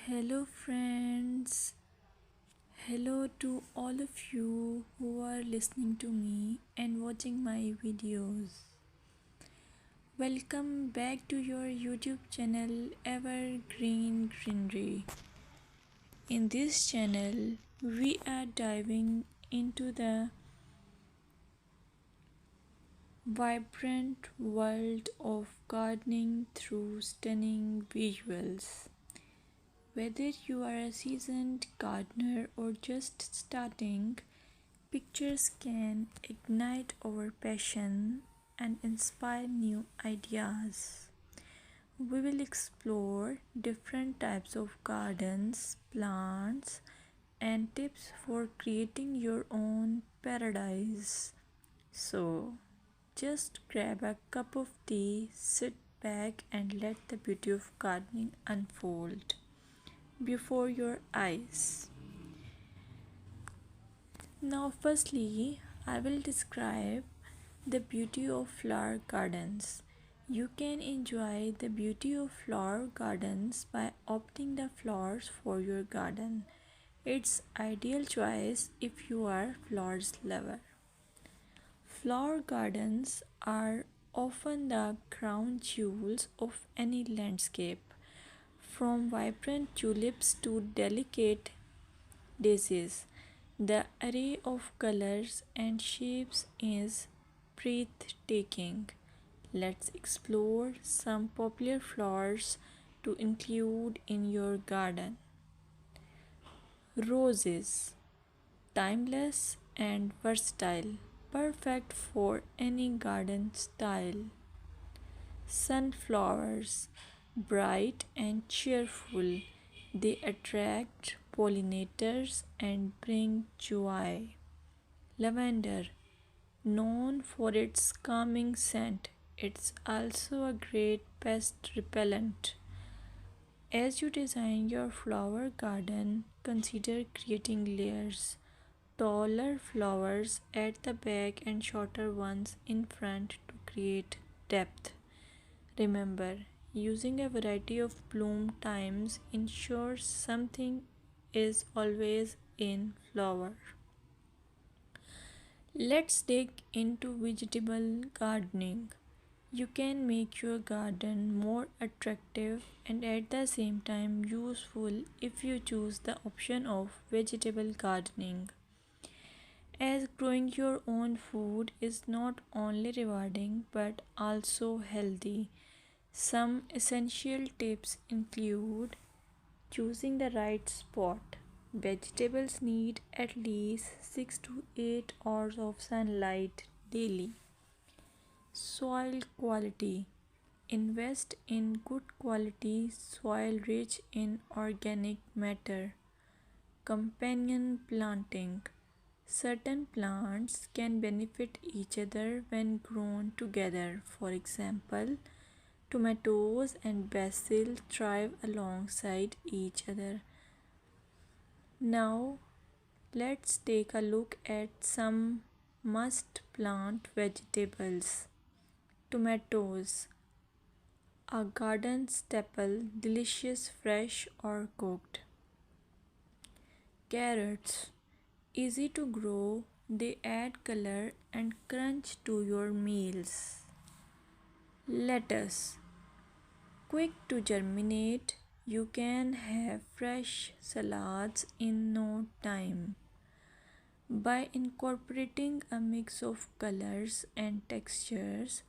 Hello, friends. Hello to all of you who are listening to me and watching my videos. Welcome back to your YouTube channel Evergreen Greenery. In this channel, we are diving into the vibrant world of gardening through stunning visuals. Whether you are a seasoned gardener or just starting, pictures can ignite our passion and inspire new ideas. We will explore different types of gardens, plants, and tips for creating your own paradise. So, just grab a cup of tea, sit back, and let the beauty of gardening unfold before your eyes. Now, firstly, I will describe the beauty of flower gardens. You can enjoy the beauty of flower gardens by opting the flowers for your garden. It's ideal choice if you are flowers lover. Flower gardens are often the crown jewels of any landscape, from vibrant tulips to delicate daisies. The array of colors and shapes is breathtaking. Let's explore some popular flowers to include in your garden. Roses, timeless and versatile, perfect for any garden style. Sunflowers, bright and cheerful, they attract pollinators and bring joy. Lavender, known for its calming scent, it's also a great pest repellent. As you design your flower garden, consider creating layers. Taller flowers at the back and shorter ones in front to create depth. Remember, using a variety of bloom times ensures something is always in flower. Let's dig into vegetable gardening. You can make your garden more attractive and at the same time useful if you choose the option of vegetable gardening. As growing your own food is not only rewarding but also healthy. Some essential tips include choosing the right spot. Vegetables need at least 6 to 8 hours of sunlight daily. Soil quality. Invest in good quality soil rich in organic matter. Companion planting. Certain plants can benefit each other when grown together. For example, tomatoes and basil thrive alongside each other. Now, let's take a look at some must plant vegetables. Tomatoes, a garden staple, delicious fresh or cooked. Carrots, easy to grow, they add color and crunch to your meals. Lettuce, quick to germinate, you can have fresh salads in no time. By incorporating a mix of colors and textures,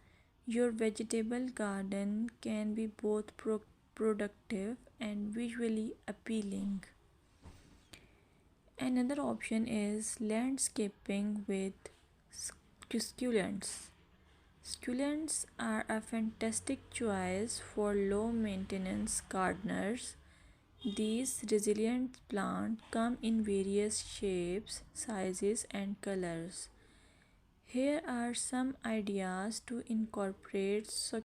your vegetable garden can be both productive and visually appealing. Another option is landscaping with succulents. Succulents are a fantastic choice for low maintenance gardeners. These resilient plants come in various shapes, sizes, and colors. Here are some ideas to incorporate